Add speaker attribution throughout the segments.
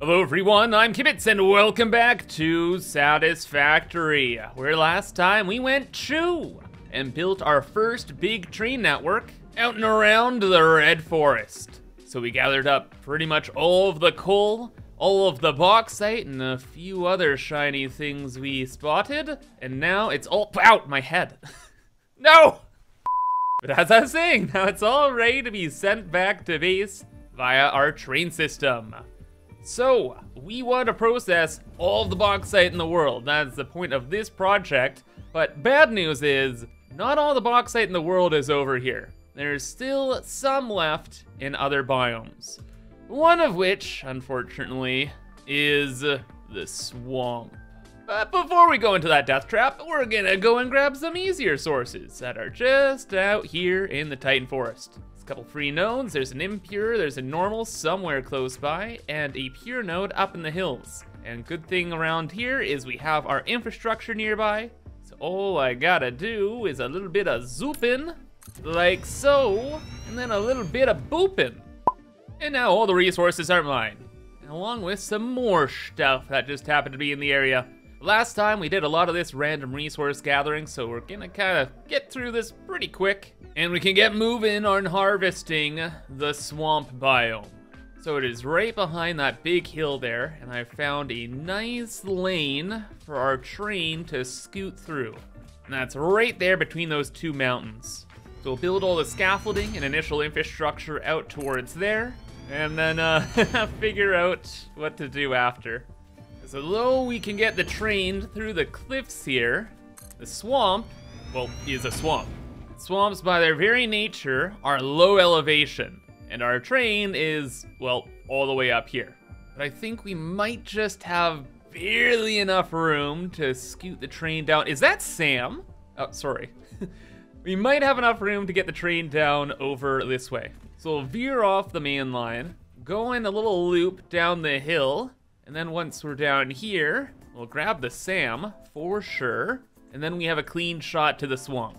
Speaker 1: Hello everyone, I'm Kibitz and welcome back to Satisfactory, where last time we went choo and built our first big train network out and around the Red Forest. So we gathered up pretty much all of the coal, all of the bauxite, and a few other shiny things we spotted, and now it's all out my head. No! But as I was saying, now it's all ready to be sent back to base via our train system. So, we want to process all of the bauxite in the world. That's the point of this project. But bad news is, not all the bauxite in the world is over here. There's still some left in other biomes. One of which, unfortunately, is the swamp. But before we go into that death trap, we're gonna go and grab some easier sources that are just out here in the Titan Forest. A couple free nodes, there's an impure, there's a normal somewhere close by, and a pure node up in the hills. And good thing around here is we have our infrastructure nearby, so all I gotta do is a little bit of zooping, like so, and then a little bit of booping. And now all the resources are mine, along with some more stuff that just happened to be in the area. Last time we did a lot of this random resource gathering, so we're gonna kind of get through this pretty quick, and we can get moving on harvesting the swamp biome. So it is right behind that big hill there, and I found a nice lane for our train to scoot through. And that's right there between those two mountains. So we'll build all the scaffolding and initial infrastructure out towards there, and then figure out what to do after. So though we can get the train through the cliffs here, the swamp, well, is a swamp. Swamps by their very nature are low elevation, and our train is, well, all the way up here. But I think we might just have barely enough room to scoot the train down. Is that Sam? Oh, sorry. We might have enough room to get the train down over this way. So we'll veer off the main line, go in a little loop down the hill, and then once we're down here, we'll grab the Sam for sure, and then we have a clean shot to the swamp.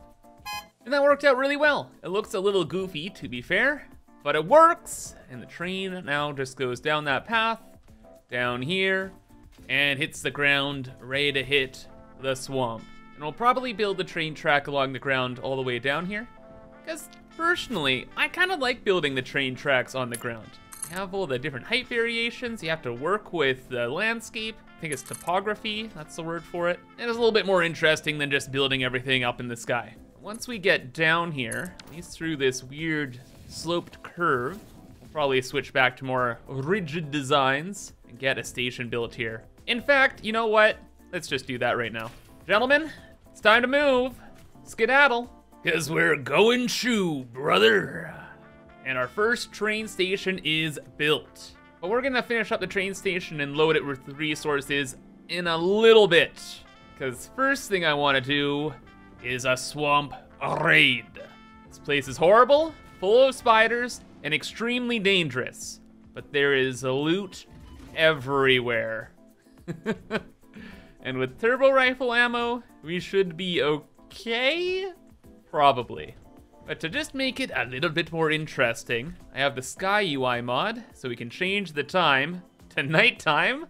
Speaker 1: And that worked out really well. It looks a little goofy, to be fair, but it works, and the train now just goes down that path, down here, and hits the ground, ready to hit the swamp. And we'll probably build the train track along the ground all the way down here, because personally, I kind of like building the train tracks on the ground. You have all the different height variations, you have to work with the landscape. I think it's topography, that's the word for it. And it's a little bit more interesting than just building everything up in the sky. Once we get down here, at least through this weird sloped curve, we'll probably switch back to more rigid designs and get a station built here. In fact, you know what? Let's just do that right now. Gentlemen, it's time to move. Skedaddle. 'Cause we're going choo, brother. And our first train station is built. But we're gonna finish up the train station and load it with resources in a little bit. Because first thing I wanna do is a swamp raid. This place is horrible, full of spiders, and extremely dangerous. But there is loot everywhere. And with turbo rifle ammo, we should be okay? Probably. But to just make it a little bit more interesting, I have the Sky UI mod, so we can change the time to nighttime,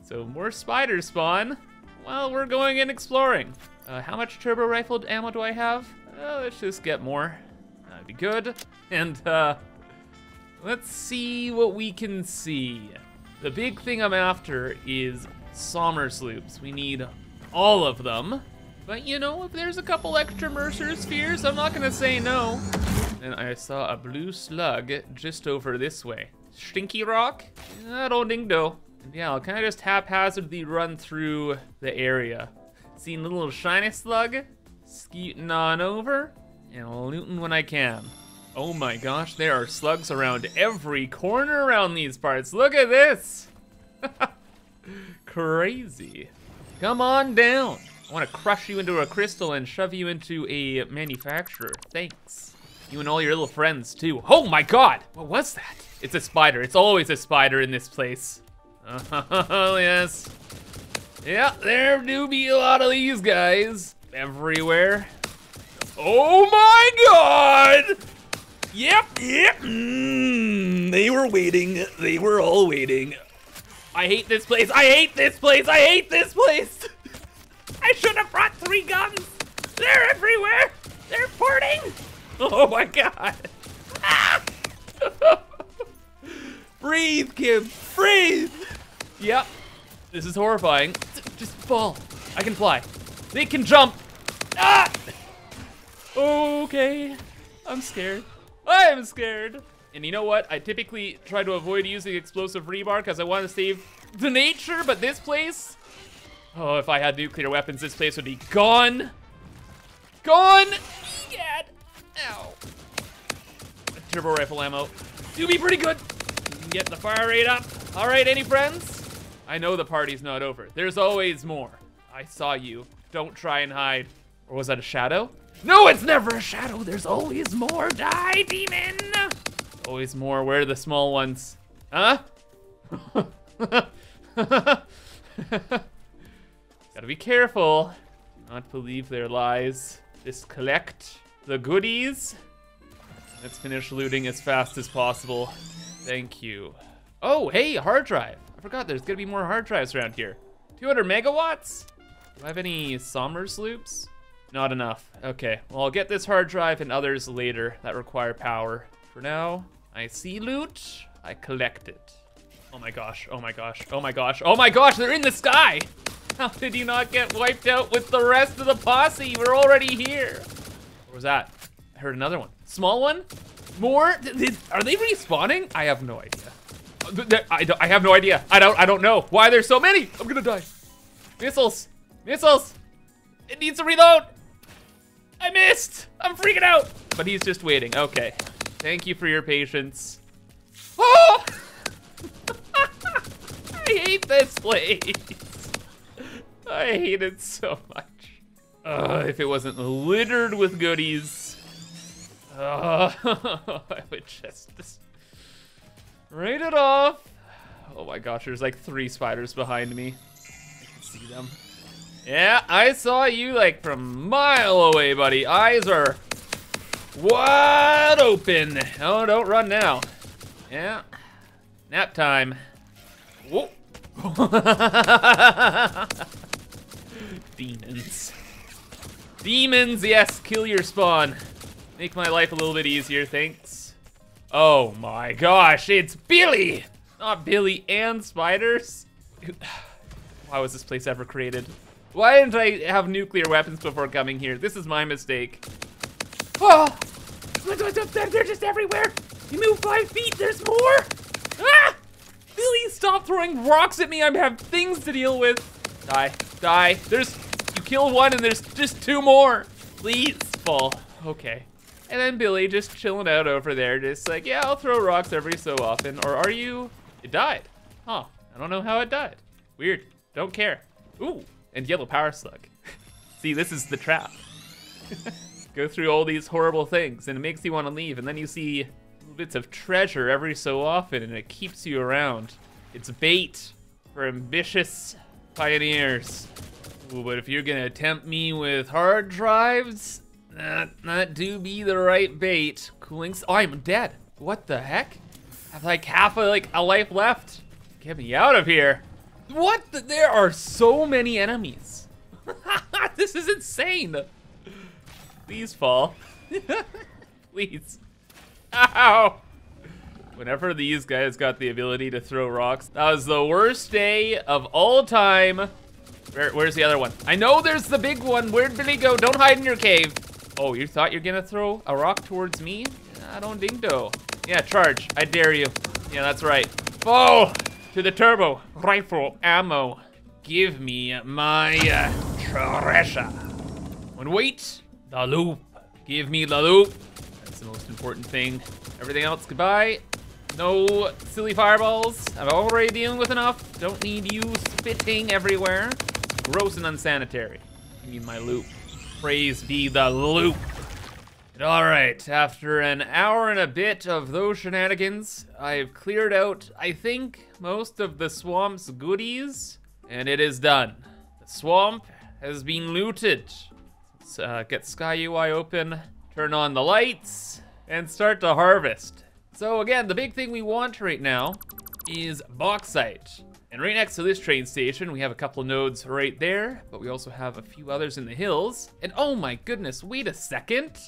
Speaker 1: so more spiders spawn while we're going and exploring. How much turbo rifled ammo do I have? Let's just get more. That'd be good. And let's see what we can see. The big thing I'm after is Somersloops. We need all of them. But you know, if there's a couple extra Mercer Spheres, I'm not gonna say no. And I saw a blue slug just over this way. Stinky rock? I don't think so. And yeah, I'll kind of just haphazardly run through the area. Seen a little shiny slug, scooting on over, and looting when I can. Oh my gosh, there are slugs around every corner around these parts. Look at this. Crazy. Come on down. I want to crush you into a crystal and shove you into a manufacturer. Thanks. You and all your little friends too. Oh my God, what was that? It's a spider. It's always a spider in this place. Oh yes. Yeah, there do be a lot of these guys everywhere. Oh my God! Yep. They were waiting. They were all waiting. I hate this place. I hate this place. I hate this place. I should have brought 3 guns. They're everywhere. They're porting. Oh my God. Ah! Breathe, Kim. Breathe. Yep. This is horrifying. Just fall. I can fly. They can jump. Ah! Okay. I'm scared. I'm scared. And you know what? I typically try to avoid using explosive rebar because I want to save the nature, but this place, oh, if I had nuclear weapons, this place would be gone. Gone. Egad. Ow. Turbo rifle ammo. Do be pretty good. You can get the fire rate up. All right, any friends? I know the party's not over. There's always more. I saw you. Don't try and hide. Or was that a shadow? No, it's never a shadow. There's always more. Die, demon. Always more. Where are the small ones? Huh? Gotta be careful. Do not believe their lies. Just collect the goodies. Let's finish looting as fast as possible. Thank you. Oh, hey, hard drive. I forgot there's gonna be more hard drives around here. 200 megawatts? Do I have any Somersloops? Not enough. Okay, well, I'll get this hard drive and others later that require power. For now, I see loot, I collect it. Oh my gosh, oh my gosh, oh my gosh, oh my gosh, they're in the sky! How did you not get wiped out with the rest of the posse? We're already here. What was that? I heard another one. Small one? More? Are they respawning? I have no idea. I have no idea. I don't know. Why there's so many? I'm gonna die. Missiles, missiles. It needs to reload. I missed. I'm freaking out. But he's just waiting. Okay. Thank you for your patience. Oh! I hate this place. I hate it so much. If it wasn't littered with goodies, I would just write it off. Oh my gosh, there's like 3 spiders behind me. I can see them. Yeah, I saw you like from a mile away, buddy. Eyes are wide open. Oh, don't run now. Yeah, nap time. Whoa. Demons. Demons, yes, kill your spawn. Make my life a little bit easier, thanks. Oh my gosh, it's Billy! Not Billy and spiders. Why was this place ever created? Why didn't I have nuclear weapons before coming here? This is my mistake. Oh! They're just everywhere! You move 5 feet, there's more! Ah! Billy, stop throwing rocks at me, I have things to deal with. Die, die. You kill 1 and there's just 2 more. Please, fall, okay. And then Billy just chilling out over there, just like, yeah, I'll throw rocks every so often. Or are you? It died. Huh, I don't know how it died. Weird, don't care. Ooh, and yellow power slug. See, this is the trap. Go through all these horrible things and it makes you want to leave, and then you see little bits of treasure every so often and it keeps you around. It's bait for ambitious pioneers. Ooh, but if you're gonna tempt me with hard drives, that do be the right bait. Oh, I'm dead. What the heck? I have like half a life left. Get me out of here. What? There are so many enemies. This is insane. Please fall. Please. Ow. Whenever these guys got the ability to throw rocks, that was the worst day of all time. Where's the other one? I know there's the big one. Where'd Billy go? Don't hide in your cave. Oh, you thought you're gonna throw a rock towards me? I don't think so. Yeah, charge. I dare you. Yeah, that's right. Fall to the turbo rifle ammo. Give me my treasure. And wait, the loop. Give me the loop. That's the most important thing. Everything else, goodbye. No silly fireballs. I'm already dealing with enough. Don't need you spitting everywhere. It's gross and unsanitary. Give me my loop. Praise be the loop. All right, after an hour and a bit of those shenanigans, I've cleared out, I think, most of the swamp's goodies, and it is done. The swamp has been looted. Let's get Sky UI open, turn on the lights, and start to harvest. So again, the big thing we want right now is bauxite. And right next to this train station, we have a couple of nodes right there, but we also have a few others in the hills. And oh my goodness, wait a second.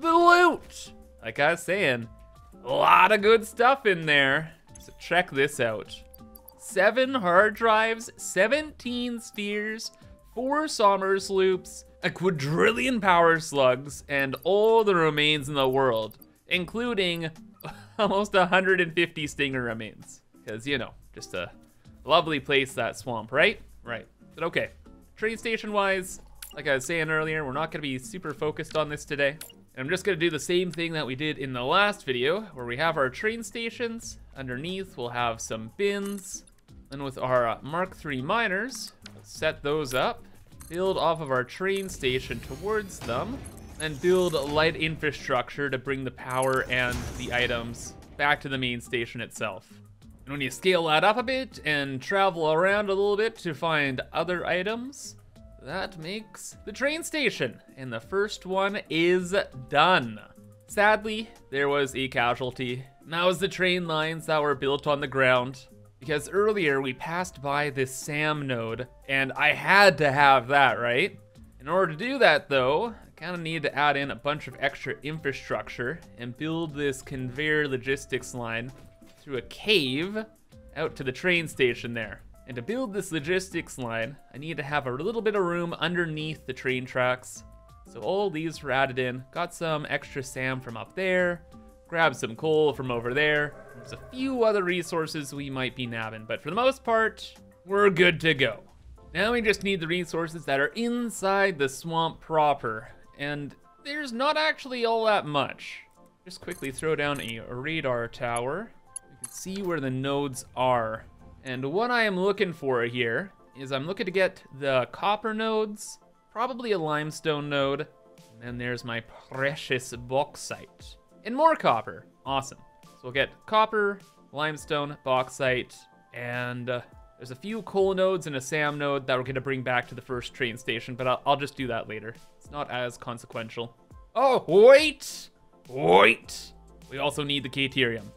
Speaker 1: The loot! Like I was saying, a lot of good stuff in there. So check this out. 7 hard drives, 17 spheres, 4 Somersloops, a quadrillion power slugs, and all the remains in the world, including almost 150 stinger remains. Because, you know, just a lovely place, that swamp, right? Right. But okay, train station wise, like I was saying earlier, we're not gonna be super focused on this today. And I'm just gonna do the same thing that we did in the last video, where we have our train stations. Underneath, we'll have some bins. And with our Mark III miners, we'll set those up, build off of our train station towards them, and build light infrastructure to bring the power and the items back to the main station itself. And when you scale that up a bit and travel around a little bit to find other items, that makes the train station. And the first one is done. Sadly, there was a casualty. And that was the train lines that were built on the ground. Because earlier we passed by this SAM node, and I had to have that, right? In order to do that though, I kind of need to add in a bunch of extra infrastructure and build this conveyor logistics line through a cave out to the train station there. And to build this logistics line, I need to have a little bit of room underneath the train tracks. So all these were added in, got some extra SAM from up there, grabbed some coal from over there. There's a few other resources we might be nabbing, but for the most part, we're good to go. Now we just need the resources that are inside the swamp proper, and there's not actually all that much. Just quickly throw down a radar tower. We can see where the nodes are. And what I am looking for here is I'm looking to get the copper nodes, probably a limestone node, and then there's my precious bauxite. And more copper, awesome. So we'll get copper, limestone, bauxite, and there's a few coal nodes and a SAM node that we're gonna bring back to the first train station, but I'll just do that later. It's not as consequential. Oh, wait! We also need the caterium.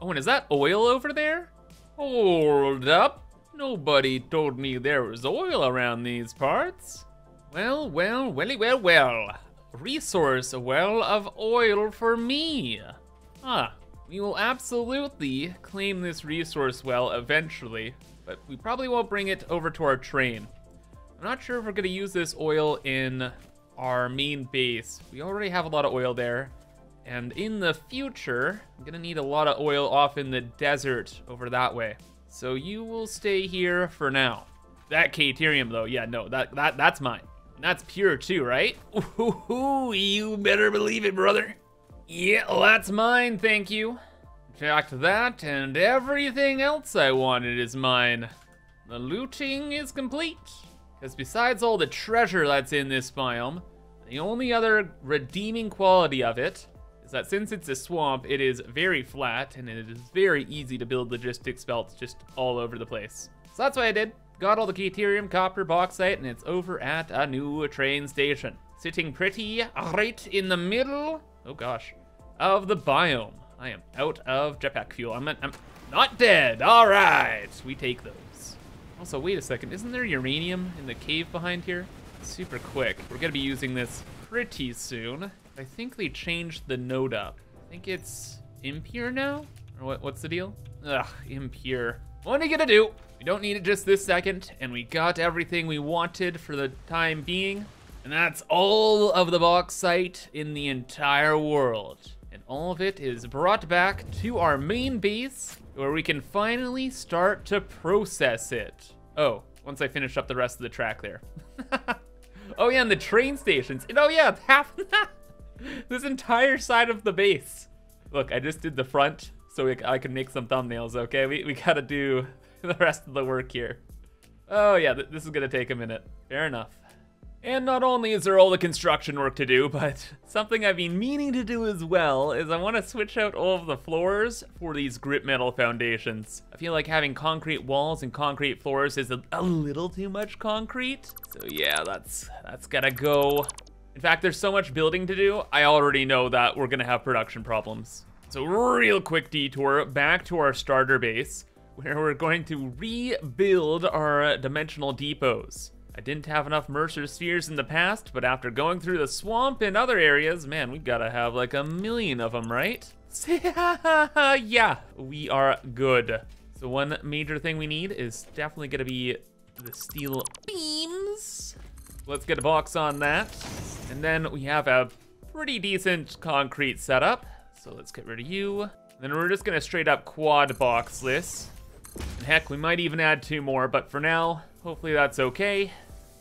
Speaker 1: Oh, and is that oil over there? Hold up. Nobody told me there was oil around these parts. Well. Resource well of oil for me. We will absolutely claim this resource well eventually, but we probably won't bring it over to our train. I'm not sure if we're gonna use this oil in our main base. We already have a lot of oil there. And in the future, I'm gonna need a lot of oil off in the desert over that way. So you will stay here for now. That caterium though, yeah, no, that's mine. And that's pure too, right? Ooh, you better believe it, brother. Yeah, that's mine, thank you. In fact, that and everything else I wanted is mine. The looting is complete. Because besides all the treasure that's in this biome, the only other redeeming quality of it is that since it's a swamp, it is very flat and it is very easy to build logistics belts just all over the place. So that's what I did. Got all the caterium, copper, bauxite, and it's over at a new train station. Sitting pretty right in the middle, oh gosh, of the biome. I am out of jetpack fuel. I'm not dead. All right, we take those. Also, wait a second, isn't there uranium in the cave behind here? Super quick. We're gonna be using this pretty soon. I think they changed the node up. I think it's impure now? Or what's the deal? Ugh, impure. What are you gonna do? We don't need it just this second, and we got everything we wanted for the time being. And that's all of the bauxite in the entire world. And all of it is brought back to our main base, where we can finally start to process it. Oh, once I finish up the rest of the track there. Oh yeah, and the train stations. And oh yeah, half this entire side of the base. Look, I just did the front so I can make some thumbnails, okay? We gotta do the rest of the work here. Oh yeah, this is gonna take a minute. Fair enough. And not only is there all the construction work to do, but something I've been meaning to do as well is I want to switch out all of the floors for these grip metal foundations. I feel like having concrete walls and concrete floors is a little too much concrete. So yeah, that's gotta go. In fact, there's so much building to do, I already know that we're gonna have production problems. So real quick detour back to our starter base, where we're going to rebuild our dimensional depots. I didn't have enough Mercer Spheres in the past, but after going through the swamp and other areas, man, we gotta have like 1,000,000 of them, right? Yeah, we are good. So one major thing we need is definitely gonna be the steel beams. Let's get a box on that. And then we have a pretty decent concrete setup. So let's get rid of you. And then we're just gonna straight up quad box this. And heck, we might even add 2 more, but for now, hopefully that's okay.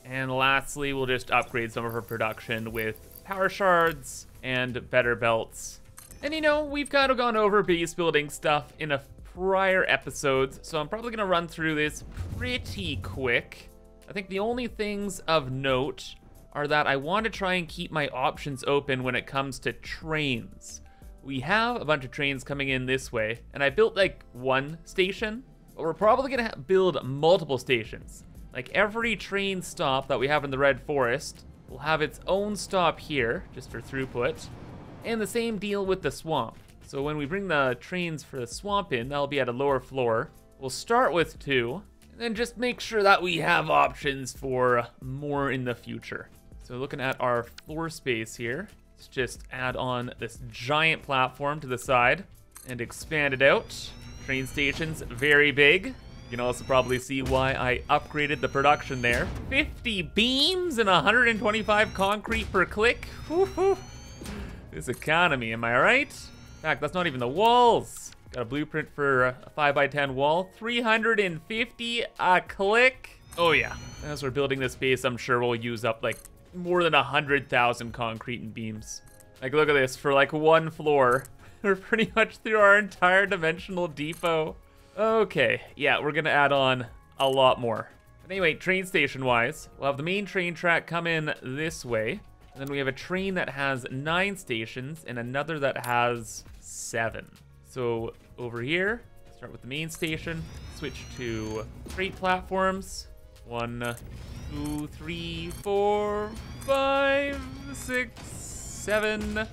Speaker 1: And lastly, we'll just upgrade some of our production with power shards and better belts. And you know, we've kind of gone over base building stuff in a prior episodes, so I'm probably gonna run through this pretty quick. I think the only things of note are that I want to try and keep my options open when it comes to trains. We have a bunch of trains coming in this way, and I built like 1 station, but we're probably gonna build multiple stations. Like every train stop that we have in the Red Forest will have its own stop here, just for throughput, and the same deal with the swamp. So when we bring the trains for the swamp in, that'll be at a lower floor. We'll start with 2, and then just make sure that we have options for more in the future. So looking at our floor space here, let's just add on this giant platform to the side and expand it out. Train station's very big. You can also probably see why I upgraded the production there. 50 beams and 125 concrete per click. Woo-hoo. This economy, am I right? In fact, that's not even the walls. Got a blueprint for a 5x10 wall. 350 a click. Oh yeah, as we're building this base, I'm sure we'll use up like more than 100,000 concrete and beams. Like look at this, for like 1 floor. We're pretty much through our entire dimensional depot. Okay, yeah, we're gonna add on a lot more. But anyway, train station wise, we'll have the main train track come in this way. And then we have a train that has 9 stations and another that has 7. So over here, start with the main station, switch to freight platforms. 1, 2, 3, 4, 5, 6, 7,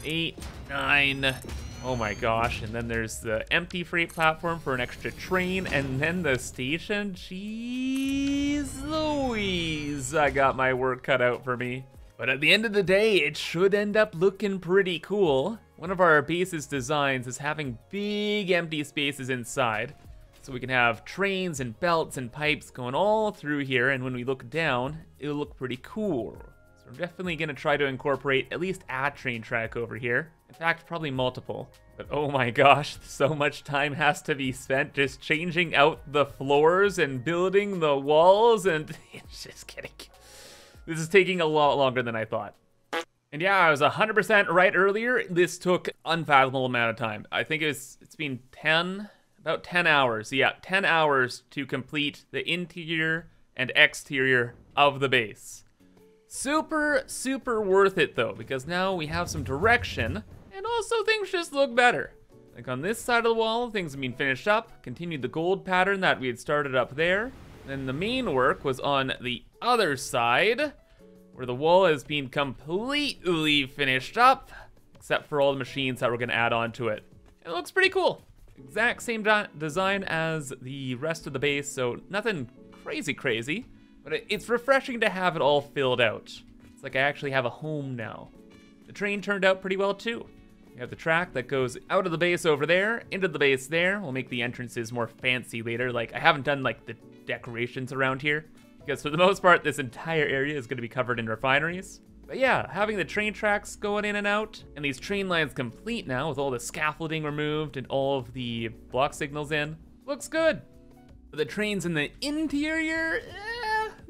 Speaker 1: 8, 9. Oh my gosh, and then there's the empty freight platform for an extra train, and then the station. Jeez Louise, I got my work cut out for me. But at the end of the day, it should end up looking pretty cool. One of our base's designs is having big empty spaces inside, so we can have trains and belts and pipes going all through here, and when we look down, it'll look pretty cool. So we're definitely gonna try to incorporate at least a train track over here. In fact, probably multiple. But oh my gosh, so much time has to be spent just changing out the floors and building the walls, and it's just kidding. This is taking a lot longer than I thought. And yeah, I was 100% right earlier. This took unfathomable amount of time. I think it's been about 10 hours. Yeah, 10 hours to complete the interior and exterior of the base. Super, super worth it though, because now we have some direction and also things just look better. Like on this side of the wall, things have been finished up, continued the gold pattern that we had started up there. Then the main work was on the other side, where the wall has been completely finished up, except for all the machines that we're gonna add on to it. It looks pretty cool. Exact same design as the rest of the base, so nothing crazy, but it's refreshing to have it all filled out. It's like I actually have a home now. The train turned out pretty well too. We have the track that goes out of the base over there, into the base there. We'll make the entrances more fancy later. Like I haven't done like the decorations around here, because for the most part, this entire area is gonna be covered in refineries. But yeah, having the train tracks going in and out, and these train lines complete now with all the scaffolding removed and all of the block signals in, looks good. But the trains in the interior,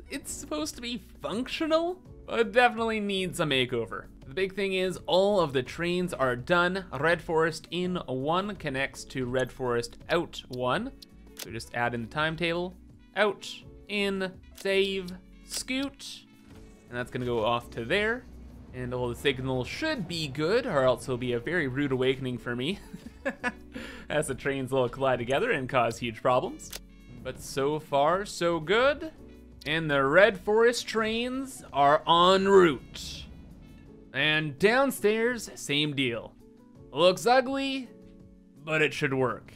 Speaker 1: it's supposed to be functional, but it definitely needs a makeover. The big thing is all of the trains are done. Red Forest in 1 connects to Red Forest out 1. So just add in the timetable, out, in, save, scoot, and that's gonna go off to there. And all the signals should be good, or else it'll be a very rude awakening for me as the trains all collide together and cause huge problems. But so far, so good. And the Red Forest trains are en route. And downstairs, same deal. Looks ugly, but it should work.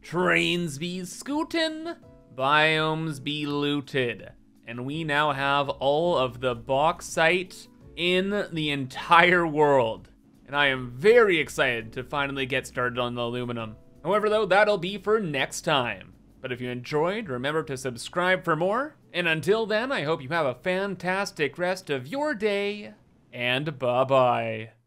Speaker 1: trains be scootin', biomes be looted. And we now have all of the bauxite in the entire world. And I am very excited to finally get started on the aluminum. However though, that'll be for next time. But if you enjoyed, remember to subscribe for more. And until then, I hope you have a fantastic rest of your day. And bye-bye.